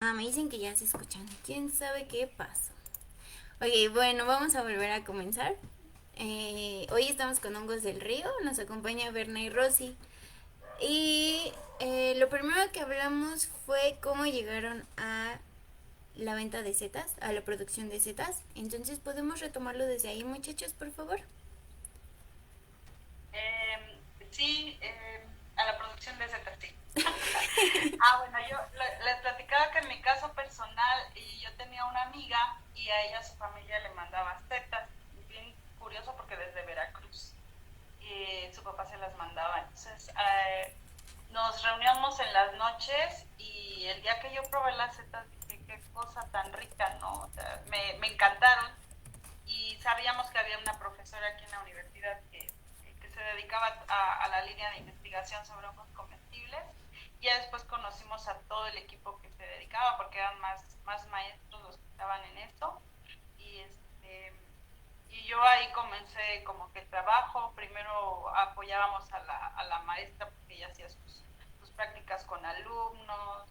Ah, me dicen que ya se escuchan. ¿Quién sabe qué pasó? Ok, bueno, vamos a volver a comenzar. Hoy estamos con Hongos del Río, nos acompaña Berna y Rosy. Y lo primero que hablamos fue cómo llegaron a la venta de setas, a la producción de setas. Entonces, ¿podemos retomarlo desde ahí, muchachos, por favor? Sí, a la producción de Z, sí. Bueno, yo les platicaba que en mi caso personal, y yo tenía una amiga y a ella su familia le mandaba setas. Bien curioso porque desde Veracruz y su papá se las mandaba. Entonces, nos reuníamos en las noches y el día que yo probé las setas dije, qué cosa tan rica, ¿no? O sea, me encantaron y sabíamos que había una profesora aquí en la universidad que se dedicaba a la línea de investigación sobre hongos comestibles. Ya después conocimos a todo el equipo que se dedicaba porque eran más maestros los que estaban en esto y y yo ahí comencé como que el trabajo. Primero apoyábamos a la maestra porque ella hacía sus prácticas con alumnos,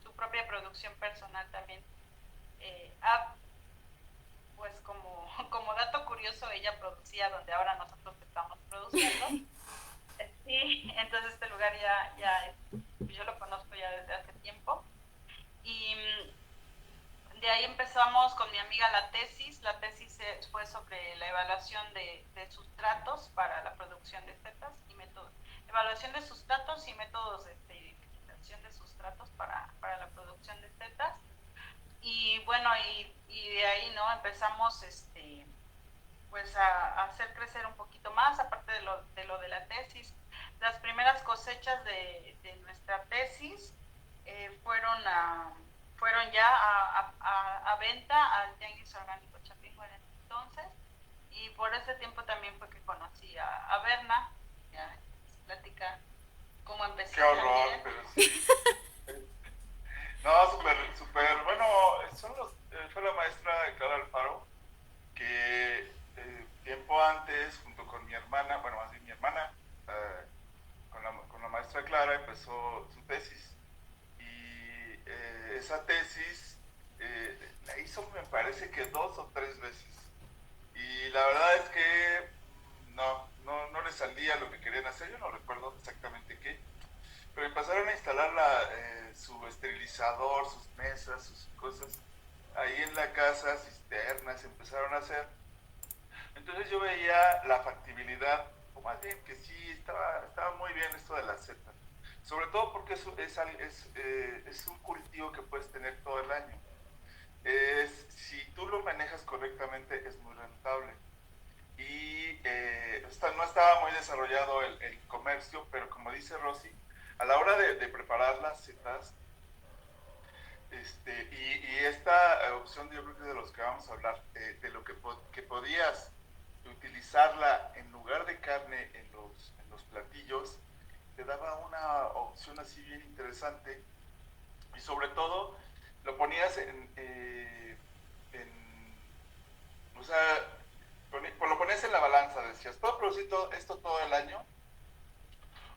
su propia producción personal también. Eh, ah, pues como, como dato curioso, ella producía donde ahora nosotros estamos produciendo. Sí, entonces este lugar pues yo lo conozco ya desde hace tiempo. Y de ahí empezamos con mi amiga la tesis. La tesis fue sobre la evaluación de sustratos para la producción de setas y métodos. Evaluación de sustratos y métodos de esterilización de sustratos para la producción de setas. Y bueno, y de ahí, ¿no? Empezamos pues a hacer crecer un poquito más, aparte de la tesis. Las primeras cosechas de nuestra tesis fueron, fueron ya a venta al Tianguis Orgánico Chapingo en ese entonces, y por ese tiempo también fue que conocí a Berna, ya platica cómo Qué empecé horror, también. pero sí. No, súper, súper. Bueno, fue la maestra Clara Alfaro que tiempo antes, junto con mi hermana, bueno, más bien mi hermana, con la maestra Clara empezó su tesis. Y esa tesis la hizo, me parece que dos o tres veces. Y la verdad es que no le salía lo que querían hacer. Yo no recuerdo exactamente qué. Pero empezaron a instalar su esterilizador, sus mesas, sus cosas ahí en la casa, cisternas, empezaron a hacer. Entonces yo veía la factibilidad, o más bien que sí, estaba muy bien esto de la seta. Sobre todo porque es un cultivo que puedes tener todo el año. Si tú lo manejas correctamente, es muy rentable. Y no estaba muy desarrollado el comercio, pero como dice Rosy, a la hora de preparar las setas, y esta opción yo creo que de los que vamos a hablar, de lo que podías utilizarla en lugar de carne en los platillos, te daba una opción así bien interesante y sobre todo lo ponías o sea, lo ponías en la balanza, decías, ¿puedo producir esto todo el año?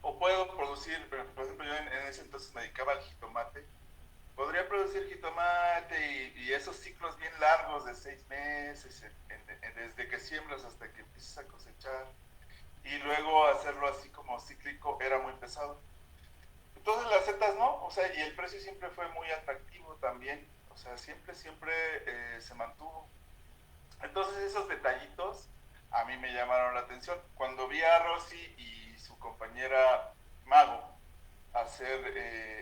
¿O puedo producir, por ejemplo, yo en ese entonces me dedicaba al jitomate, podría producir jitomate y esos ciclos bien largos de 6 meses, desde que siembras hasta que empiezas a cosechar, y luego hacerlo así como cíclico era muy pesado. Entonces las setas no, o sea, y el precio siempre fue muy atractivo también, o sea, siempre se mantuvo. Entonces esos detallitos a mí me llamaron la atención. Cuando vi a Rosy y su compañera Mago hacer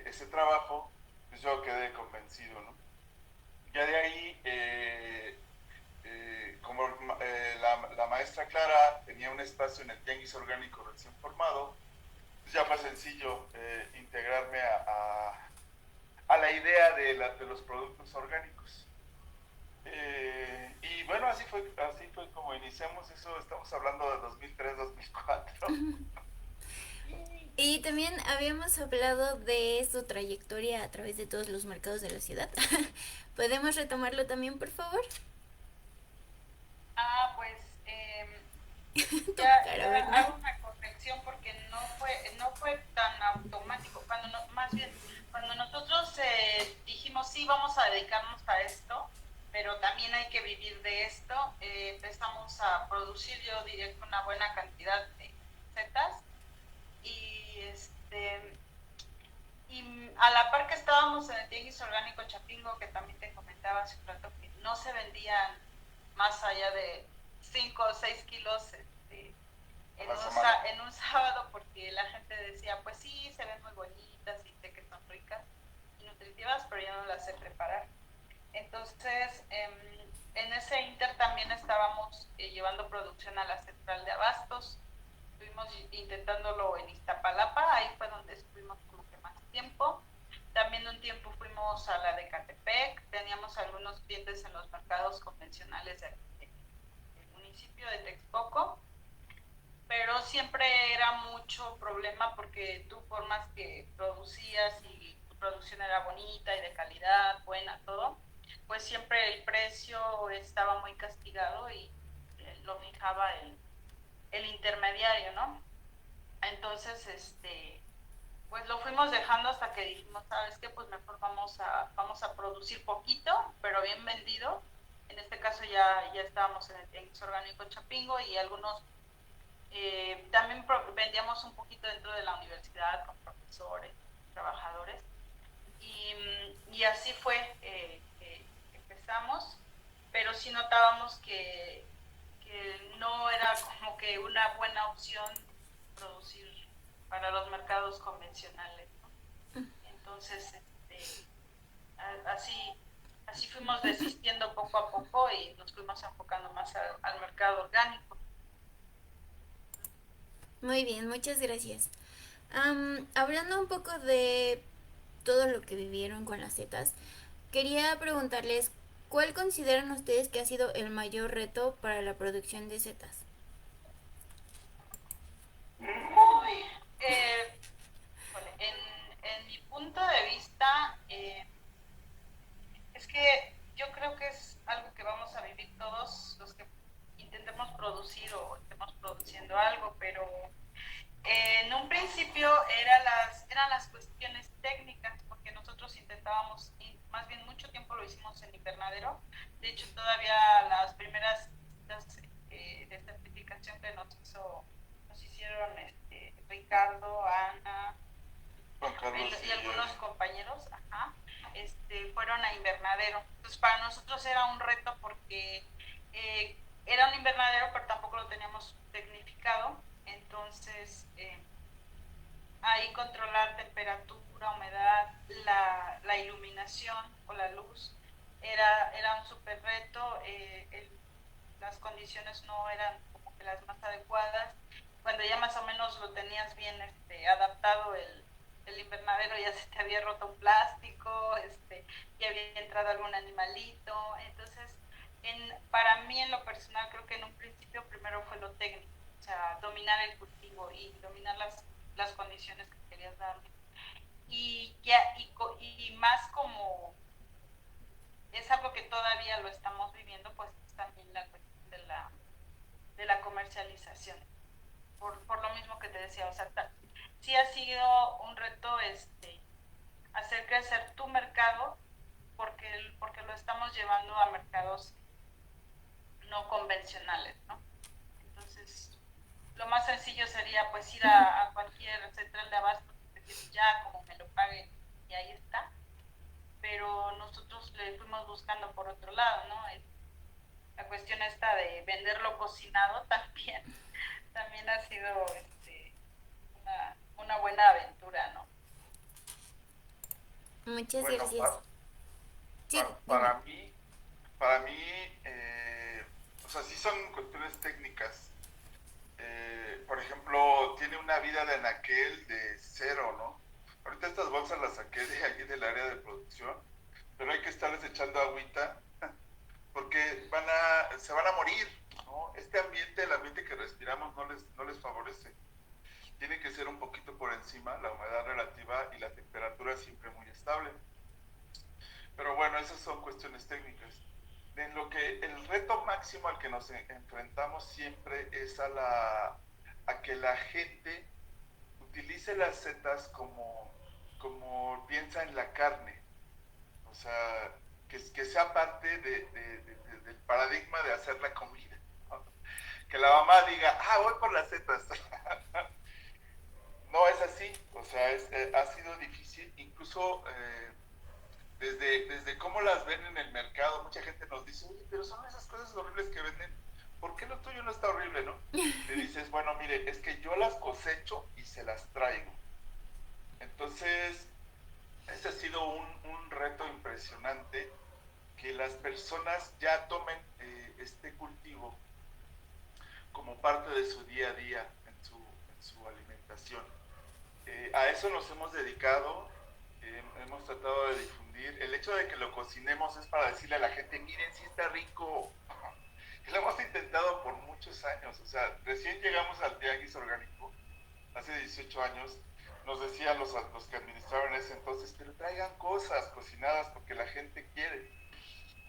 ese trabajo, pues yo quedé convencido, ¿no? Ya de ahí, como la maestra Clara tenía un espacio en el Tianguis Orgánico recién formado, pues ya fue sencillo integrarme a la idea de los productos orgánicos. Y bueno, así fue como iniciamos eso, estamos hablando de 2003-2004. Y también habíamos hablado de su trayectoria a través de todos los mercados de la ciudad. ¿Podemos retomarlo también, por favor? Pues Tu cara, ya ¿verdad? hago una corrección porque no fue tan automático, cuando no, más bien Cuando nosotros dijimos, sí, vamos a dedicarnos a esto, pero también hay que vivir de esto, empezamos a producir, yo diría que una buena cantidad de setas, y y a la par que estábamos en el Tianguis Orgánico Chapingo, que también te comentaba hace un rato, que no se vendían más allá de 5 o 6 kilos en un sábado, porque la gente decía, pues sí, se ven muy bonitas y sé que son ricas y nutritivas, pero yo no las sé preparar. Entonces, en ese inter también estábamos llevando producción a la central de abastos. Estuvimos intentándolo en Iztapalapa, ahí fue donde estuvimos como que más tiempo. También un tiempo fuimos a la de Catepec, teníamos algunos clientes en los mercados convencionales del municipio de Texcoco, pero siempre era mucho problema porque tú por más que producías y tu producción era bonita y de calidad, buena, todo, pues siempre el precio estaba muy castigado y lo fijaba el intermediario, ¿no? Entonces, pues lo fuimos dejando hasta que dijimos, ¿sabes qué? Pues mejor vamos a producir poquito, pero bien vendido. En este caso ya estábamos en el Tianguis Orgánico Chapingo y algunos también vendíamos un poquito dentro de la universidad con profesores, trabajadores. Y así fue que empezamos, pero sí notábamos que no era como que una buena opción producir para los mercados convencionales, ¿no? Entonces, así, así fuimos desistiendo poco a poco y nos fuimos enfocando más al mercado orgánico. Muy bien, muchas gracias. Hablando un poco de todo lo que vivieron con las setas, quería preguntarles, ¿cuál consideran ustedes que ha sido el mayor reto para la producción de setas? Uy, en mi punto de vista, es que yo creo que es algo que vamos a vivir todos los que intentemos producir o estemos produciendo algo, pero en un principio eran las cuestiones técnicas, porque nosotros intentábamos, y más bien mucho tiempo lo hicimos en invernadero. De hecho, todavía las primeras de certificación que nos hicieron Ricardo, Ana y algunos compañeros, ajá, fueron a invernadero. Entonces, para nosotros era un reto porque era un invernadero, pero tampoco lo teníamos tecnificado. Entonces, ahí controlar temperatura, humedad, la iluminación o la luz era un súper reto. Las condiciones no eran como que las más adecuadas. Cuando ya más o menos lo tenías bien adaptado el invernadero, ya se te había roto un plástico, ya había entrado algún animalito. Entonces, para mí en lo personal creo que en un principio primero fue lo técnico, o sea, dominar el cultivo y dominar las condiciones que querías darle. Y más como es algo que todavía lo estamos viviendo, pues también la cuestión de la comercialización. Por lo mismo que te decía, o sea, sí ha sido un reto hacer crecer tu mercado porque lo estamos llevando a mercados no convencionales, ¿no? Entonces, lo más sencillo sería pues ir a cualquier central de abastos y decir ya como me lo paguen y ahí está, pero nosotros le fuimos buscando por otro lado, ¿no? La cuestión esta de venderlo cocinado también ha sido una buena aventura, ¿no? Muchas Bueno, gracias. Sí, para mí, o sea, sí son cuestiones técnicas. Por ejemplo, tiene una vida de anaquel de 0, ¿no? Ahorita estas bolsas las saqué de allí del área de producción, pero hay que estarles echando agüita porque se van a morir, ¿no? Este ambiente, el ambiente que respiramos no les favorece. Tiene que ser un poquito por encima, la humedad relativa y la temperatura siempre muy estable. Pero bueno, esas son cuestiones técnicas. En lo que el reto máximo al que nos enfrentamos siempre es a que la gente utilice las setas como como piensa en la carne, o sea, que sea parte del paradigma de hacer la comida, ¿no? Que la mamá diga, voy por las setas. No es así, o sea, ha sido difícil, incluso desde cómo las ven en el mercado, mucha gente nos dice, oye, pero son esas cosas horribles que venden, ¿por qué lo tuyo no está horrible, no? Le dices, bueno, mire, es que yo las cosecho y se las traigo. Entonces, ese ha sido un reto impresionante, que las personas ya tomen este cultivo como parte de su día a día en su alimentación. A eso nos hemos dedicado, hemos tratado de difundir. El hecho de que lo cocinemos es para decirle a la gente, miren, sí está rico. Y lo hemos intentado por muchos años. O sea, recién llegamos al tianguis orgánico, hace 18 años, nos decían los que administraban en ese entonces, pero traigan cosas cocinadas porque la gente quiere.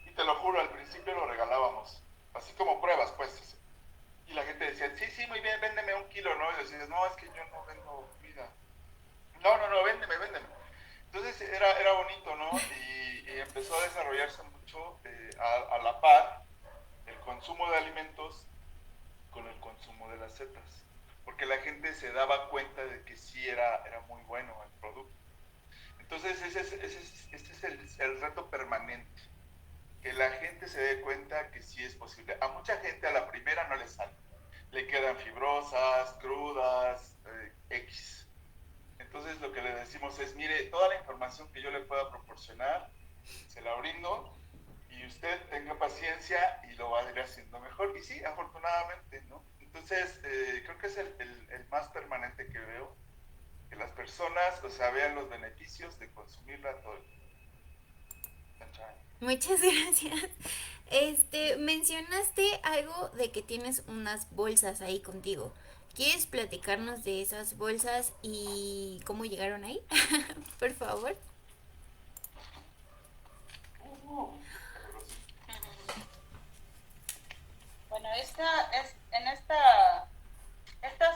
Y te lo juro, al principio lo regalábamos, así como pruebas, pues. Y la gente decía, sí, sí, muy bien, véndeme 1 kilo, ¿no? Y decías, no, es que yo no vendo comida. No, véndeme. Entonces era bonito, ¿no? Y empezó a desarrollarse mucho a la par el consumo de alimentos con el consumo de las setas. Porque la gente se daba cuenta de que sí era muy bueno el producto. Entonces ese es el reto permanente. Que la gente se dé cuenta que sí es posible. A mucha gente a la primera no le sale. Le quedan fibrosas, crudas, X. Entonces lo que le decimos es, mire, toda la información que yo le pueda proporcionar, se la brindo y usted tenga paciencia y lo va a ir haciendo mejor. Y sí, afortunadamente, ¿no? Entonces, creo que es el más permanente que veo, que las personas, o sea, vean los beneficios de consumirla todo el tiempo. Muchas gracias. Mencionaste algo de que tienes unas bolsas ahí contigo. ¿Quieres platicarnos de esas bolsas y cómo llegaron ahí? Por favor. Bueno, estas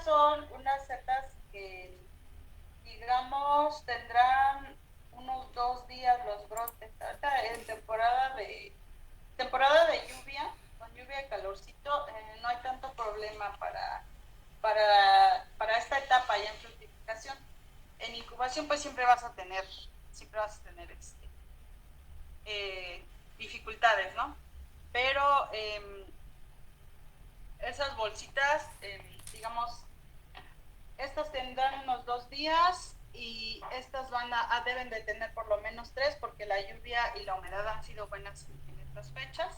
son unas setas que, digamos, tendrán unos 2 días los brotes. Ahorita en temporada de lluvia, con lluvia y calorcito, no hay tanto problema para esta etapa ya en fructificación. En incubación pues siempre vas a tener dificultades, ¿no? Pero esas bolsitas, digamos, estas tendrán unos 2 días y estas deben de tener por lo menos 3 porque la lluvia y la humedad han sido buenas en estas fechas.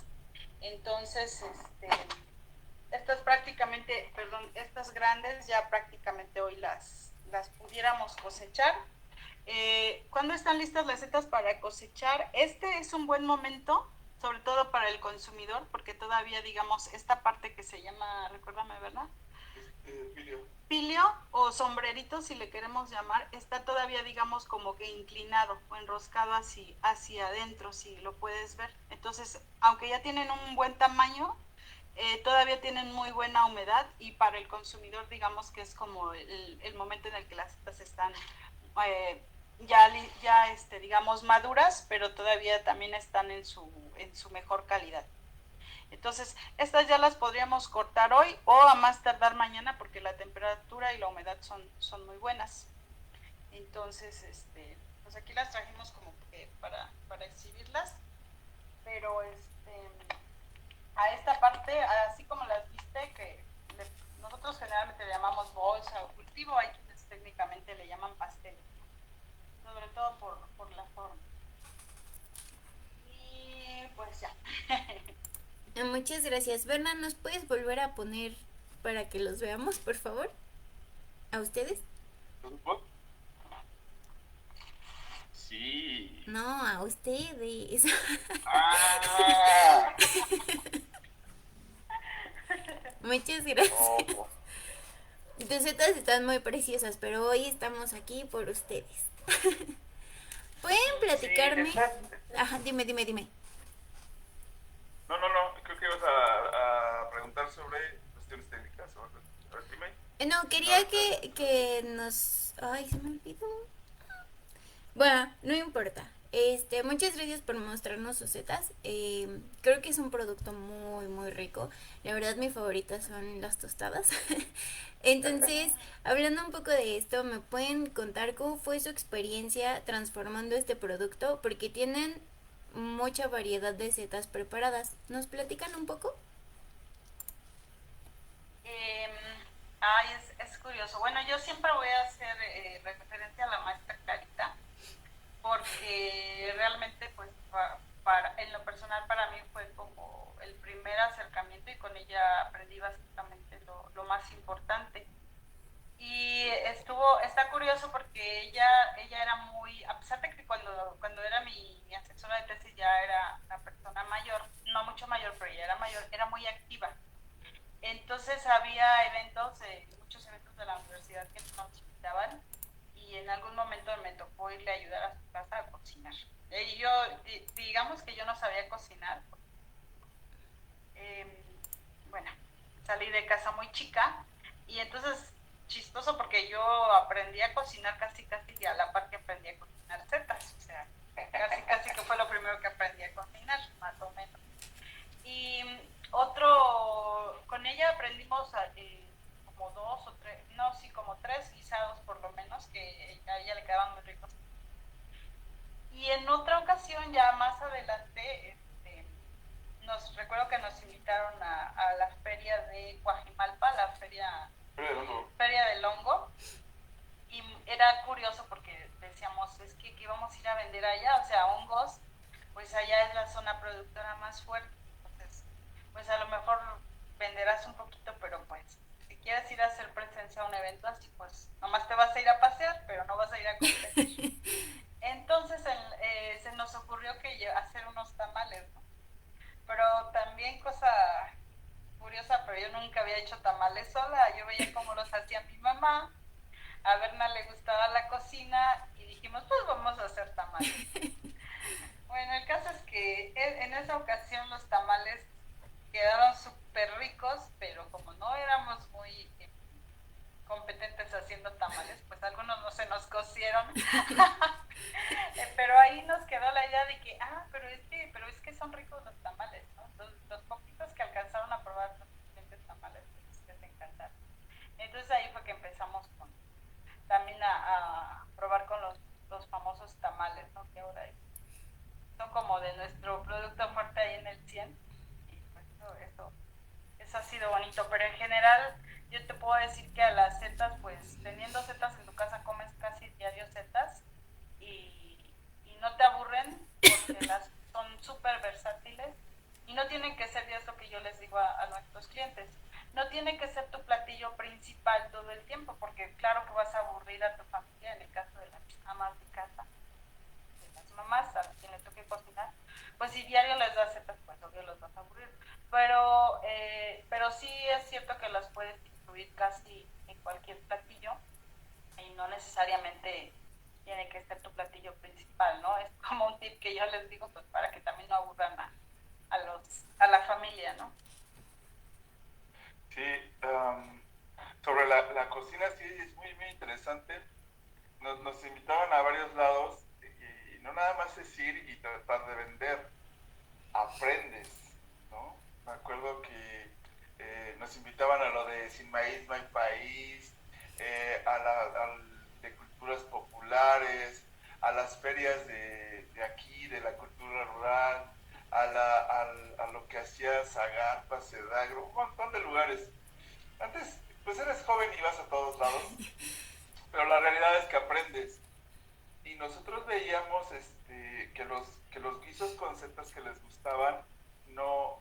Entonces, estas grandes ya prácticamente hoy las pudiéramos cosechar. ¿Cuándo están listas las setas para cosechar? Este es un buen momento, sobre todo para el consumidor, porque todavía, digamos, esta parte que se llama, recuérdame, ¿verdad? Pilio o sombrerito, si le queremos llamar, está todavía, digamos, como que inclinado o enroscado hacia adentro, si lo puedes ver. Entonces, aunque ya tienen un buen tamaño, todavía tienen muy buena humedad y para el consumidor, digamos que es como el momento en el que las setas están digamos, maduras, pero todavía también están en su mejor calidad. Entonces, estas ya las podríamos cortar hoy o a más tardar mañana porque la temperatura y la humedad son muy buenas. Entonces, pues aquí las trajimos como que para exhibirlas, pero a esta parte, así como las viste, que nosotros generalmente le llamamos bolsa o cultivo, hay quienes técnicamente le llaman pastel, sobre todo por la forma. Y pues ya. Muchas gracias. Berna, ¿nos puedes volver a poner para que los veamos, por favor? ¿A ustedes? Sí. No, a ustedes. Muchas gracias. Oh. Tus setas están muy preciosas, pero hoy estamos aquí por ustedes. ¿Pueden platicarme? Sí, Ajá, dime. No, creo que ibas a preguntar sobre cuestiones técnicas. A ver, dime. No, quería que nos... Ay, se me olvidó. Bueno, no importa. Muchas gracias por mostrarnos sus setas. Creo que es un producto muy, muy rico. La verdad, mi favorita son las tostadas. Entonces, hablando un poco de esto, ¿me pueden contar cómo fue su experiencia transformando este producto? Porque tienen mucha variedad de setas preparadas. ¿Nos platican un poco? Em, Ay, es curioso. Bueno, yo siempre voy a hacer referencia a la maestra Clarita, porque realmente, pues, en lo personal para mí fue como el primer acercamiento y con ella aprendí básicamente lo más importante. Y está curioso porque ella era muy, a pesar de que cuando era mi asesora de tesis ya era una persona mayor, no mucho mayor, pero ya era mayor, era muy activa. Entonces había muchos eventos de la universidad que nos invitaban y en algún momento me tocó irle a ayudar a su casa a cocinar. Y yo, digamos que yo no sabía cocinar. Eh, bueno, salí de casa muy chica y entonces chistoso porque yo aprendí a cocinar casi casi y a la par que aprendí a cocinar setas, o sea, casi casi que fue lo primero que aprendí a cocinar, más o menos. Y con ella aprendimos como dos o tres, no, sí, como tres guisados por lo menos, que a ella le quedaban muy ricos. Y en otra ocasión, ya más adelante, recuerdo que nos invitaron a la feria de Coajimalpa, la feria del hongo, y era curioso porque decíamos, es que íbamos a ir a vender allá, o sea, hongos, pues allá es la zona productora más fuerte, entonces, pues a lo mejor venderás un poquito, pero pues, si quieres ir a hacer presencia a un evento así, pues nomás te vas a ir a pasear, pero no vas a ir a competir. Entonces se nos ocurrió que hacer unos tamales, ¿no? Pero también cosa curiosa, pero yo nunca había hecho tamales sola, yo veía cómo los hacía mi mamá, a Berna le gustaba la cocina y dijimos, pues vamos a hacer tamales. Bueno, el caso es que en esa ocasión los tamales quedaron súper ricos, pero como no éramos muy competentes haciendo tamales, pues algunos no se nos cocieron. Pero ahí nos quedó la idea de que, pero es que son ricos los tamales, ¿no? Los poquitos que alcanzaron a probar los diferentes tamales, pues les encantaron. Entonces ahí fue que empezamos también a probar con los famosos tamales, ¿no? Que ahora son como de nuestro producto fuerte ahí en el 100. Y pues eso ha sido bonito, pero en general yo te puedo decir que a las setas, pues teniendo setas en tu casa comes casi diario setas y no te aburren porque son súper versátiles y no tienen que ser, ya es lo que yo les digo a nuestros clientes, no tiene que ser tu platillo principal todo el tiempo, porque claro que vas a aburrir a tu familia en el caso de las amas de casa, de las mamás, a quien le toque cocinar, pues si diario les das setas, pues obvio los vas a aburrir. Pero sí es cierto que las puedes incluir casi en cualquier platillo y no necesariamente tiene que ser tu platillo principal, ¿no? Es como un tip que yo les digo, pues para que también no aburran a la familia, ¿no? Sí, sobre la cocina sí es muy, muy interesante. Nos invitaban a varios lados y no nada más es ir y tratar de vender, aprendes, ¿no? Me acuerdo que nos invitaban a lo de Sin Maíz No Hay País, de culturas populares, a las ferias de aquí, de la cultura rural, a lo que hacía Zagarpa, Cedagro, un montón de lugares. Antes, pues eres joven y vas a todos lados, pero la realidad es que aprendes. Y nosotros veíamos que los guisos con setas que les gustaban no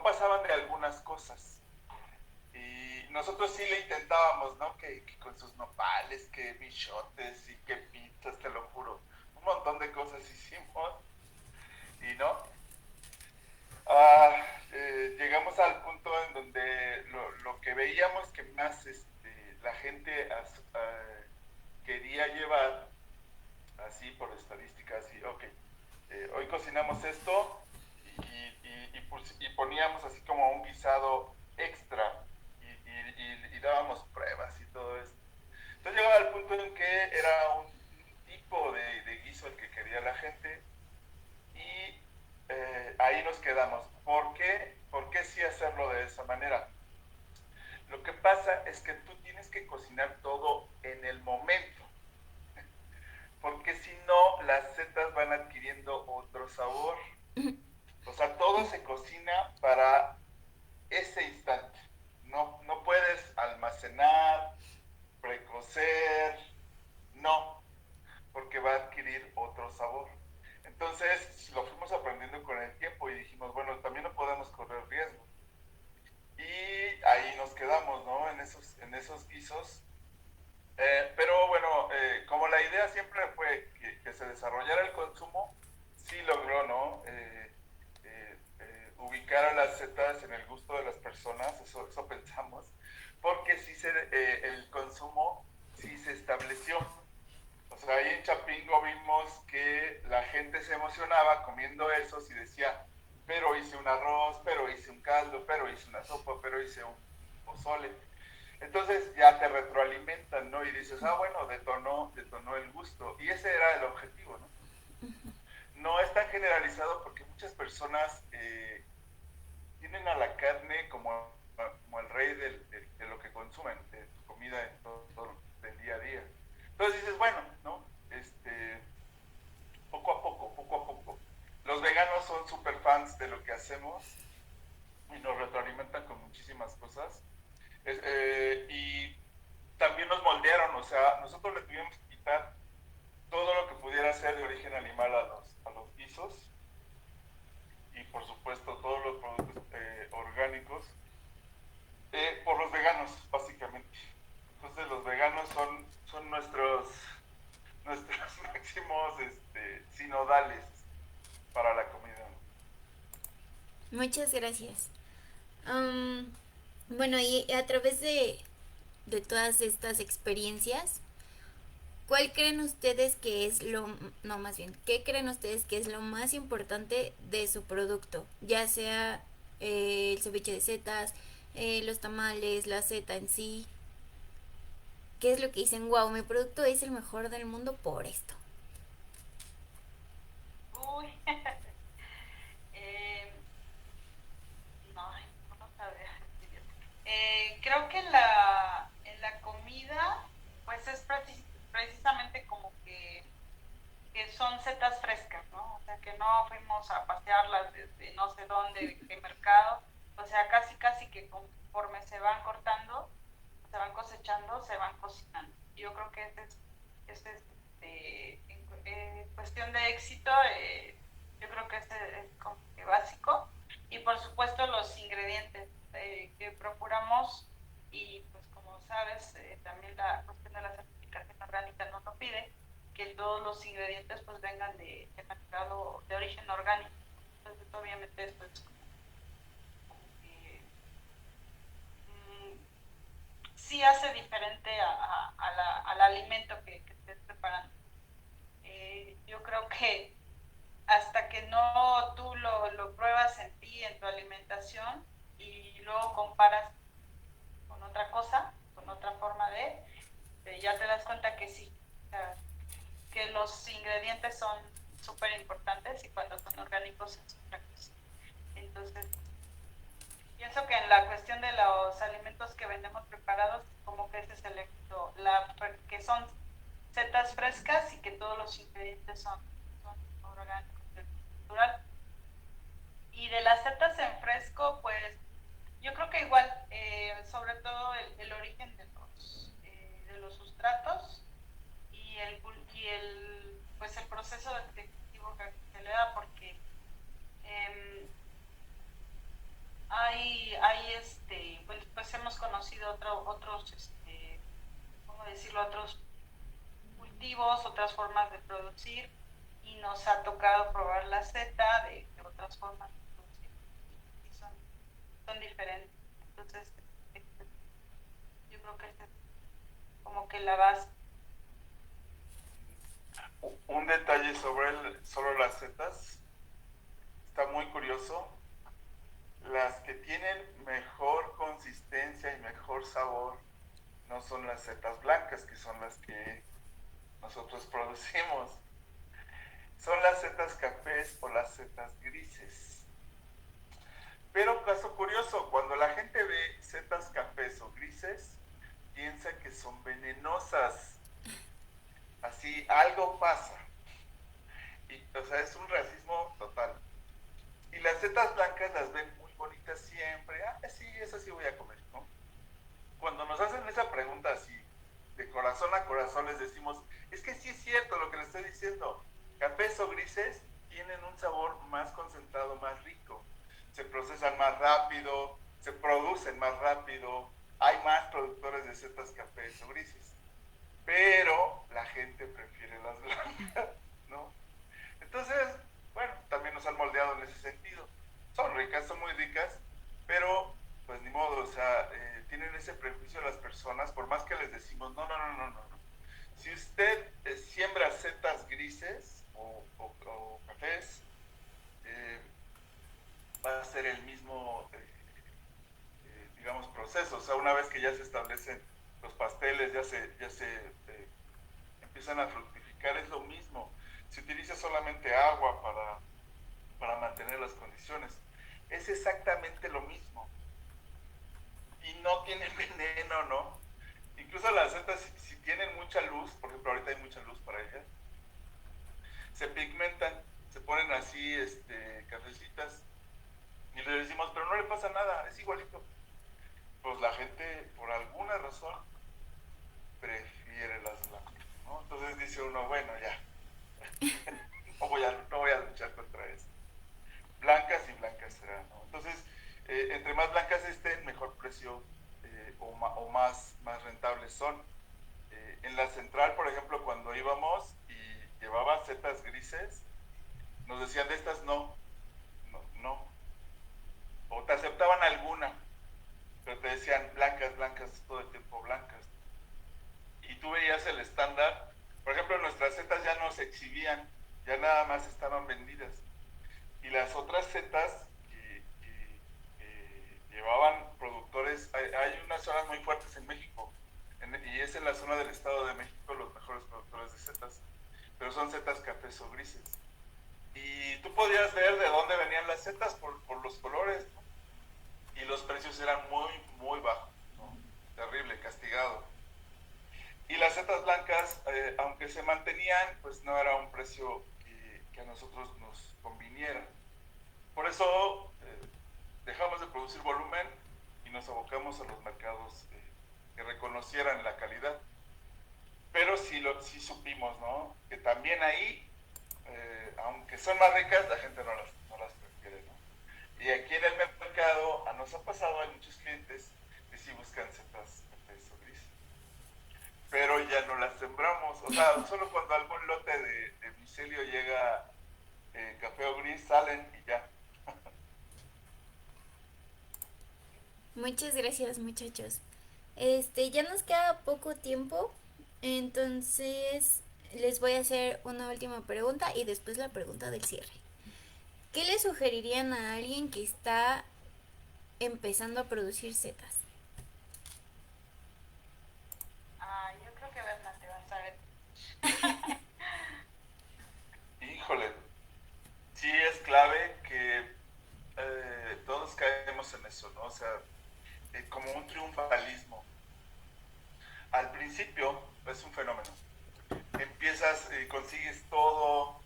pasaban de algunas cosas. Y nosotros sí le intentábamos, ¿no? Que con sus nopales, que bichotes y que pizzas, te lo juro. Un montón de cosas hicimos y no. Ah, Llegamos al punto en donde lo que veíamos que más la gente quería llevar, así por estadísticas, y ok, hoy cocinamos esto y poníamos así como un guisado extra y dábamos pruebas y todo eso. Entonces llegaba al punto en que era un tipo de guiso guiso el que quería la gente y ahí nos quedamos. ¿Por qué? ¿Por qué sí hacerlo de esa manera? Lo que pasa es que tú tienes que cocinar todo en el momento, porque si no, las setas van adquiriendo otro sabor. O sea, todo se cocina para ese instante. No, no puedes almacenar, precocer, no, porque va a adquirir otro sabor. Entonces lo fuimos aprendiendo con el tiempo y dijimos, bueno, también no podemos correr riesgo. Y ahí nos quedamos, ¿no? En esos guisos. Pero bueno, como la idea siempre fue que se desarrollara el consumo, sí logró, ¿no? Ubicar a las setas en el gusto de las personas, eso pensamos, porque sí el consumo sí se estableció. O sea, ahí en Chapingo vimos que la gente se emocionaba comiendo esos y decía, pero hice un arroz, pero hice un caldo, pero hice una sopa, pero hice un pozole. Entonces ya te retroalimentan, ¿no? Y dices, ah, bueno, detonó el gusto. Y ese era el objetivo, ¿no? No es tan generalizado porque muchas personas tienen a la carne como el rey de lo que consumen, de su comida en todo el día a día. Entonces dices, bueno, ¿no? Poco a poco, poco a poco. Los veganos son súper fans de lo que hacemos y nos retroalimentan con muchísimas cosas. Y también nos moldearon, o sea, nosotros le tuvimos que quitar todo lo que pudiera ser de origen animal a los guisos y por supuesto todos los productos orgánicos por los veganos, básicamente. Entonces los veganos son nuestros máximos sinodales para la comida. Muchas gracias. Am, bueno, y a través de todas estas experiencias, ¿cuál creen ustedes que es lo, no más bien, qué creen ustedes que es lo más importante de su producto? Ya sea el ceviche de setas, los tamales, la seta en sí. ¿Qué es lo que dicen? Wow, mi producto es el mejor del mundo por esto. Uy, eh, no, no sabría. Creo que en la comida, pues es precisamente como que son setas frescas, ¿no? O sea, que no fuimos a pasearlas desde no sé dónde, de qué mercado. O sea, casi, casi que conforme se van cortando, se van cosechando, se van cocinando. Yo creo que ese es en cuestión de éxito, yo creo que ese es como que básico. Y por supuesto los ingredientes que procuramos y pues como sabes, también la cuestión de la certificación orgánica nos lo pide, que todos los ingredientes pues vengan de mercado de origen orgánico. Entonces obviamente esto es como que sí hace diferente al alimento que estés preparando. Yo creo que hasta que no tú lo pruebas en ti, en tu alimentación, y luego comparas con otra cosa, con otra forma ya te das cuenta que sí, o sea, que los ingredientes son súper importantes y cuando son orgánicos es otra cosa. Entonces, pienso que en la cuestión de los alimentos que vendemos preparados, como que ese es el éxito, que son setas frescas y que todos los ingredientes son orgánicos, natural. Y de las setas en fresco, pues yo creo que igual, sobre todo el origen de los sustratos y pues el proceso detectivo que se le da, porque eh, pues hemos conocido otros, ¿cómo decirlo? Otros cultivos, otras formas de producir y nos ha tocado probar la seta de otras formas de producir y son diferentes. Entonces, yo creo que es como que la base. Un detalle sobre solo las setas, está muy curioso. Las que tienen mejor consistencia y mejor sabor no son las setas blancas, que son las que nosotros producimos. son las setas cafés o las setas grises. Pero caso curioso, cuando la gente ve setas cafés o grises, piensa que son venenosas. Así, algo pasa. Y, o sea, es un racismo total. Y las setas blancas las ven muy bonitas siempre. Ah, sí, eso sí voy a comer, ¿no? Cuando nos hacen esa pregunta así, de corazón a corazón, les decimos, es que sí es cierto lo que les estoy diciendo. Cafés o grises tienen un sabor más concentrado, más rico. Se procesan más rápido, se producen más rápido, hay más productores de setas cafés o grises. Pero la gente prefiere las blancas, ¿no? Entonces, bueno, también nos han moldeado en ese sentido. Son ricas, son muy ricas, pero pues ni modo, o sea, tienen ese prejuicio las personas, por más que les decimos, no, no, no, no, no. Si usted siembra setas grises o cafés, eh, va a ser el mismo, digamos, proceso. O sea, una vez que ya se establecen los pasteles, ya se empiezan a fructificar, es lo mismo. Se utiliza solamente agua para mantener las condiciones. Es exactamente lo mismo. Y no tienen veneno, ¿no? Incluso las setas, si tienen mucha luz, por ejemplo, ahorita hay mucha luz para ellas, se pigmentan, se ponen así, cafecitas, y le decimos, pero no le pasa nada, es igualito. Pues la gente, por alguna razón, prefiere las blancas, ¿no? Entonces dice uno, bueno, ya, no voy a luchar contra eso. Blancas y blancas serán, ¿no? Entonces, entre más blancas estén, mejor precio o más rentables son. En la central, por ejemplo, cuando íbamos y llevaba setas grises, nos decían de estas no, no, no. O te aceptaban alguna, pero te decían blancas, blancas, todo el tiempo blancas. Y tú veías el estándar. Por ejemplo, nuestras setas ya no se exhibían, ya nada más estaban vendidas. Y las otras setas que llevaban productores, hay unas zonas muy fuertes en México, y es en la zona del Estado de México los mejores productores de setas, pero son setas cafés o grises. Y tú podías ver de dónde venían las setas por los colores, ¿no? Y los precios eran muy, muy bajos, ¿no? Terrible, castigado. Y las setas blancas, aunque se mantenían, pues no era un precio que a nosotros nos conviniera. Por eso dejamos de producir volumen y nos abocamos a los mercados que reconocieran la calidad. Pero sí supimos, ¿no? Que también ahí, aunque son más ricas, la gente no las prefiere, ¿no? Y aquí en el mercado, nos ha pasado, hay muchos clientes que sí buscan setas cafés o grises, pero ya no las sembramos. O sea, solo cuando algún lote de micelio llega café o gris, salen y ya. Muchas gracias, muchachos. Ya nos queda poco tiempo, entonces les voy a hacer una última pregunta y después la pregunta del cierre. ¿Qué le sugerirían a alguien que está empezando a producir setas? Yo creo que Berna te va a saber. Híjole, sí es clave que todos caemos en eso, ¿no? O sea, como un triunfalismo. Al principio es un fenómeno. Empiezas, consigues todo,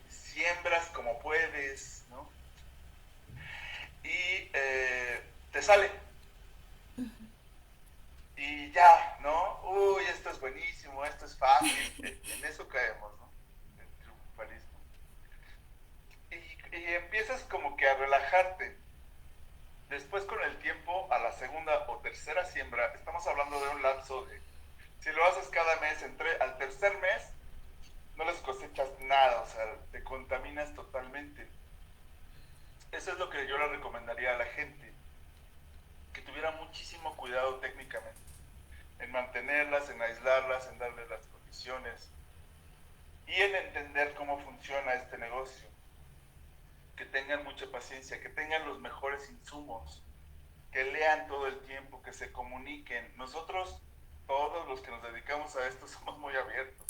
siembras como puedes, ¿no? Y te sale. Y ya, ¿no? Uy, esto es buenísimo, esto es fácil. En eso caemos, ¿no? El triunfalismo. Y empiezas como que a relajarte. Después con el tiempo, a la segunda o tercera siembra, estamos hablando de un lapso de, si lo haces cada mes, al tercer mes, no les cosechas nada, o sea, te contaminas totalmente. Eso es lo que yo le recomendaría a la gente, que tuviera muchísimo cuidado técnicamente, en mantenerlas, en aislarlas, en darles las condiciones y en entender cómo funciona este negocio. Que tengan mucha paciencia, que tengan los mejores insumos, que lean todo el tiempo, que se comuniquen. Nosotros, todos los que nos dedicamos a esto, somos muy abiertos.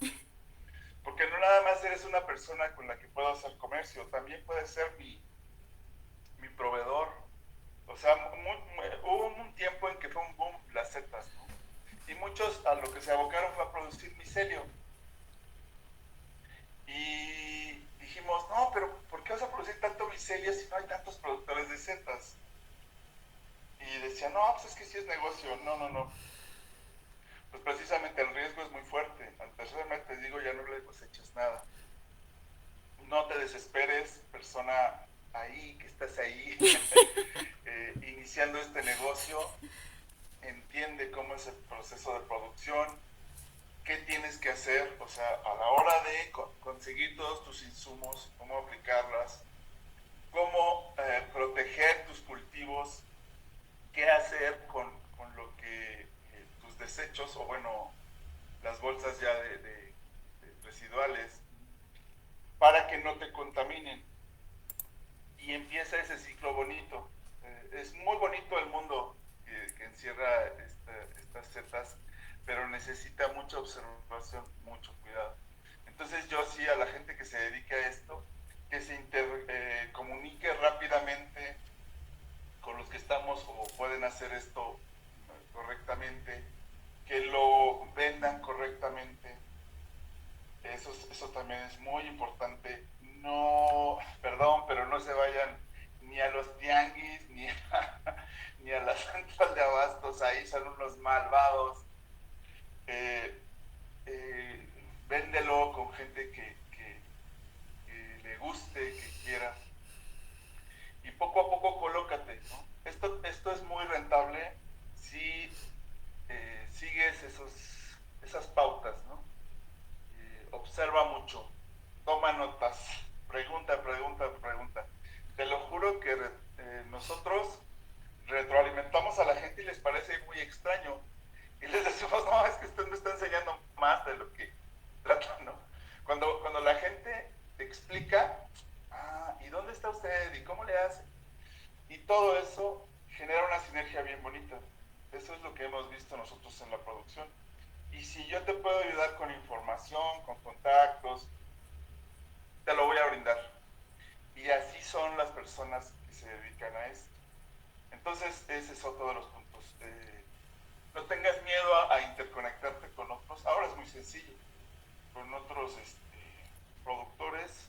porque no nada más eres una persona con la que puedo hacer comercio, también puedes ser mi proveedor. O sea, hubo un tiempo en que fue un boom las setas, ¿no? Y muchos a lo que se abocaron fue a producir micelio. Y dijimos, no, pero ¿por qué vas a producir tanto micelio si no hay tantos productores de setas? Y decían, no, pues es que sí es negocio. No, no, no. Pues precisamente el riesgo es muy fuerte. Al tercer mes te digo, ya no le coseches nada. No te desesperes, persona ahí, que estás ahí, iniciando este negocio. Entiende cómo es el proceso de producción, qué tienes que hacer, o sea, a la hora de conseguir todos tus insumos, cómo aplicarlas, cómo proteger tus cultivos, qué hacer con lo que tus desechos, o bueno, las bolsas ya de residuales, para que no te contaminen. Y empieza ese ciclo bonito. Es muy bonito el mundo que encierra estas setas, pero necesita mucha observación, mucho cuidado. Entonces yo sí a la gente que se dedique a esto, que se comunique rápidamente con los que estamos o pueden hacer esto correctamente, que lo vendan correctamente. Eso también es muy importante. No, perdón, pero no se vayan ni a los tianguis, ni a la central de abastos, ahí son unos malvados. Eh, eh, Véndelo con gente que le guste, que quiera. Y poco a poco colócate, ¿no? Esto es muy rentable si sigues esas pautas, ¿no? Observa mucho, toma notas, pregunta, pregunta, pregunta. Te lo juro que nosotros retroalimentamos a la gente y les parece muy extraño. Y les decimos, no, es que usted me está enseñando más de lo que trata, ¿no? Cuando la gente te explica, ¿y dónde está usted? ¿Y cómo le hace? Y todo eso genera una sinergia bien bonita. Eso es lo que hemos visto nosotros en la producción. Y si yo te puedo ayudar con información, con contactos, te lo voy a brindar. Y así son las personas que se dedican a esto. Entonces, ese es otro de los puntos. No tengas miedo a interconectarte con otros. Ahora es muy sencillo. Con otros productores.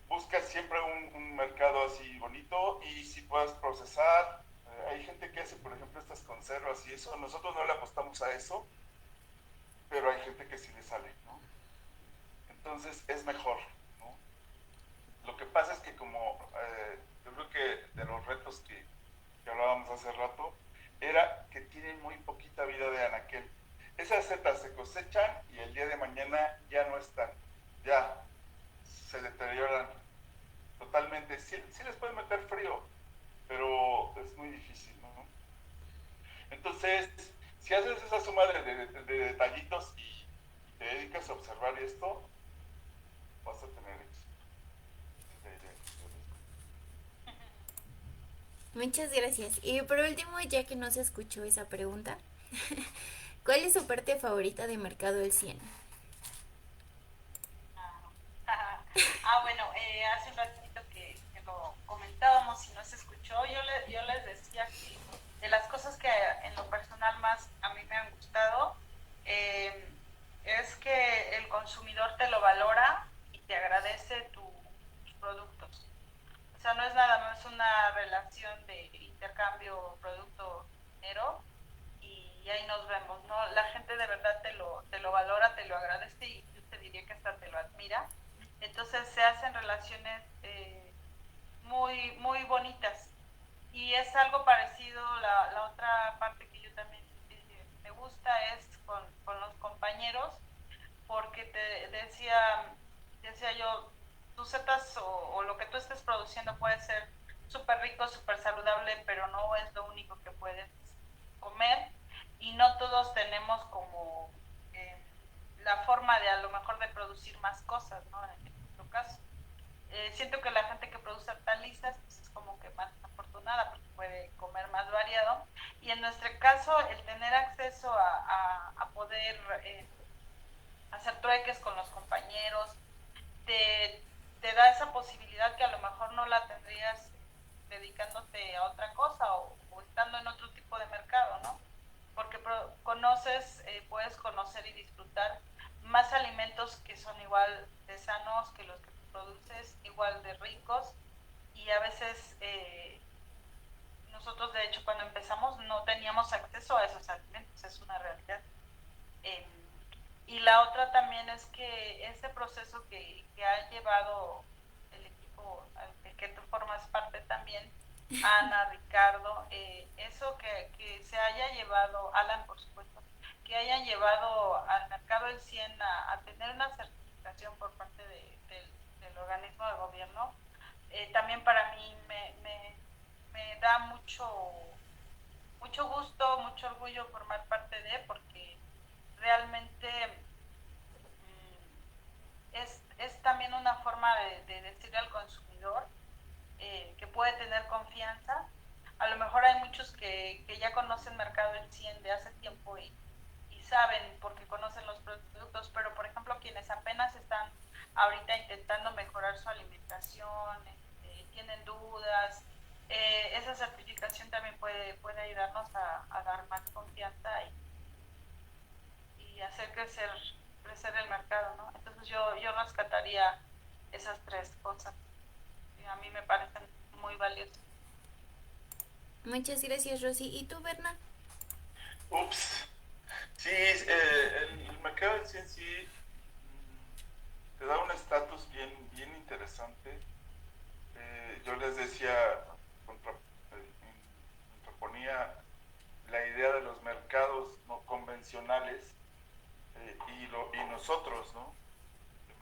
Busca siempre un mercado así bonito y si puedes procesar. Hay gente que hace, por ejemplo, estas conservas y eso. Nosotros no le apostamos a eso, pero hay gente que sí le sale, ¿no? Entonces es mejor, ¿no? Lo que pasa es que como yo creo que de los retos que hablábamos hace rato, era que tienen muy poquita vida de anaquel. Esas setas se cosechan y el día de mañana ya no están, ya se deterioran totalmente. Sí, sí les pueden meter frío, pero es muy difícil, ¿no? Entonces, si haces esa suma de detallitos y te dedicas a observar esto, vas a tener éxito. Muchas gracias. Y por último, ya que no se escuchó esa pregunta, ¿cuál es su parte favorita de Mercado El 100? Bueno, hace un ratito que lo comentábamos y no se escuchó, yo les decía que de las cosas que en lo personal más a mí me han gustado es que el consumidor te lo valora y te agradece tus productos. O sea, no es nada más una relación de intercambio producto-dinero y ahí nos vemos, ¿no? La gente de verdad te lo valora, te lo agradece y yo te diría que hasta te lo admira. Entonces se hacen relaciones muy, muy bonitas. Y es algo parecido, la otra parte que yo también me gusta es con los compañeros, porque decía yo, tus setas o lo que tú estés produciendo puede ser súper rico, súper saludable, pero no es lo único que puedes comer y no todos tenemos como la forma de a lo mejor de producir más cosas, ¿no? En nuestro caso. Siento que la gente que produce hortalizas pues es como que más afortunada porque puede comer más variado y en nuestro caso el tener acceso a poder hacer trueques con los compañeros no la tendrías dedicándote a otra cosa o estando en otro tipo de mercado, ¿no? Porque conoces, puedes conocer y disfrutar más alimentos que son igual de sanos que los que produces, igual de ricos, y a veces nosotros de hecho cuando empezamos no teníamos acceso a esos alimentos, es una realidad. Eh, y la otra también es que ese proceso que ha llevado el equipo al que tú formas parte también, Ana, Ricardo, eso que se haya llevado, Alan por supuesto, que hayan llevado al mercado el 100 a tener una certificación por parte del organismo de gobierno, también para mí me da mucho gusto, mucho orgullo formar parte de, porque realmente es también una forma de decirle al consumidor que puede tener confianza. A lo mejor hay muchos que ya conocen Mercado El 100 de hace tiempo y saben porque conocen los productos, pero por ejemplo quienes apenas están ahorita intentando mejorar su alimentación, tienen dudas, esa certificación también puede ayudarnos a dar más confianza y hacer crecer el mercado, ¿no? Entonces yo rescataría esas tres cosas que a mí me parecen muy valiosas. Muchas gracias, Rosy. ¿Y tú, Berna? Ups. Sí, el mercado en sí te da un estatus bien interesante. Yo les decía, contraponía la idea de los mercados no convencionales y nosotros, ¿no?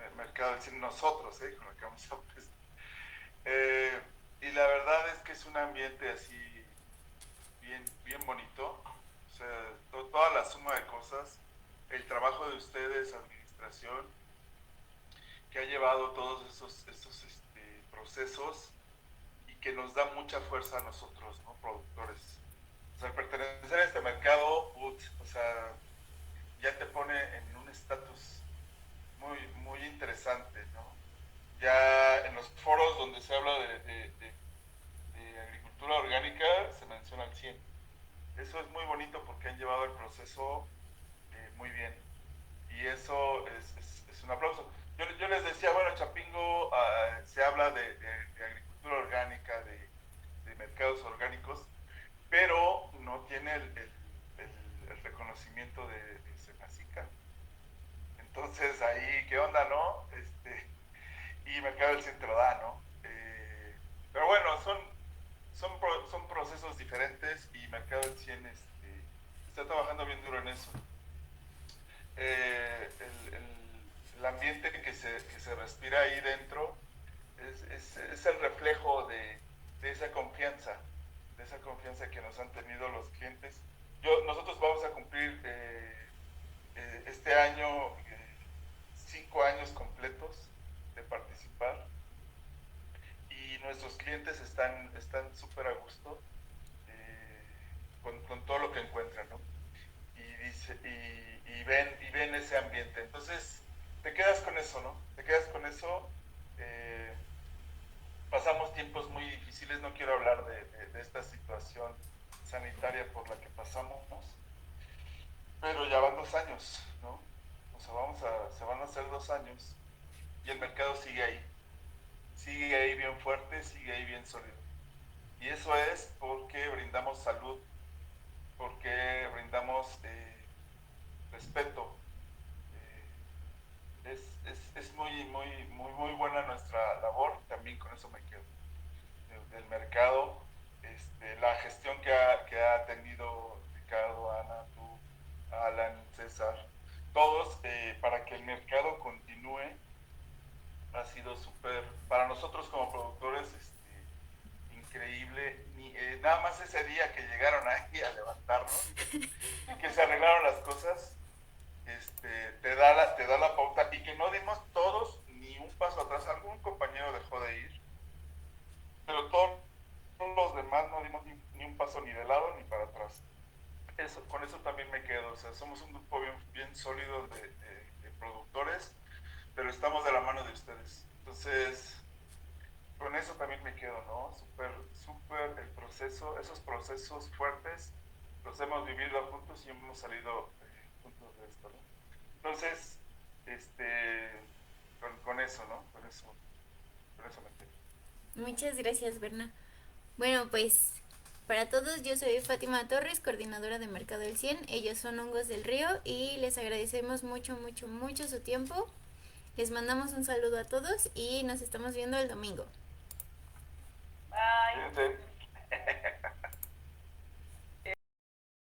El mercado, es decir, nosotros, con lo que vamos a y la verdad es que es un ambiente así bien bonito. O sea, toda la suma de cosas, el trabajo de ustedes, administración, que ha llevado todos esos procesos y que nos da mucha fuerza a nosotros, ¿no? Productores. O sea, pertenecer a este mercado, o sea, ya te pone en un estatus muy interesante, ¿no? Ya en los foros donde se habla de agricultura orgánica se menciona al 100. Eso es muy bonito porque han llevado el proceso muy bien. Y eso es un aplauso. Yo les decía, bueno, Chapingo se habla de agricultura orgánica, de mercados orgánicos, pero no tiene el reconocimiento de Senacica. Entonces ahí, ¿qué onda, no? Y Mercado del Centro da, ¿no? Pero bueno, son procesos diferentes y Mercado del 100 está trabajando bien duro en eso. El ambiente que se respira ahí dentro es el reflejo de esa confianza que nos han tenido los clientes. Nosotros vamos a cumplir este año 5 años completos de participar y nuestros clientes están súper a gusto con todo lo que encuentran, ¿no? Y ven ese ambiente. Entonces, te quedas con eso, ¿no? Te quedas con eso. Pasamos tiempos muy difíciles, no quiero hablar de esta situación sanitaria por la que pasamos, pero ya van 2 años, ¿no? O sea, se van a hacer 2 años y el mercado sigue ahí bien fuerte, sigue ahí bien sólido. Y eso es porque brindamos salud, porque brindamos respeto. Es muy buena nuestra labor, también con eso me quedo. Del mercado, la gestión que ha tenido Ricardo, Ana, tú, Alan, César, todos, para que el mercado continúe, ha sido súper, para nosotros como productores, increíble. Nada más ese día que llegaron ahí a levantarnos y que se arreglaron las cosas, te da la pauta y que no dimos todos ni un paso atrás. Algún compañero dejó de ir, pero todos los demás no dimos ni un paso ni de lado ni para atrás. Con eso también me quedo. O sea, somos un grupo bien sólido de productores, pero estamos de la mano de ustedes. Entonces, con eso también me quedo, ¿no? Súper el proceso, esos procesos fuertes los hemos vivido juntos y hemos salido juntos de esto, ¿no? Entonces, con eso, ¿no? Con eso me quedo. Muchas gracias, Berna. Bueno, pues para todos, yo soy Fátima Torres, coordinadora de Mercado del 100. Ellos son Hongos del Río y les agradecemos mucho, mucho, mucho su tiempo. Les mandamos un saludo a todos y nos estamos viendo el domingo. Bye. Fíjense.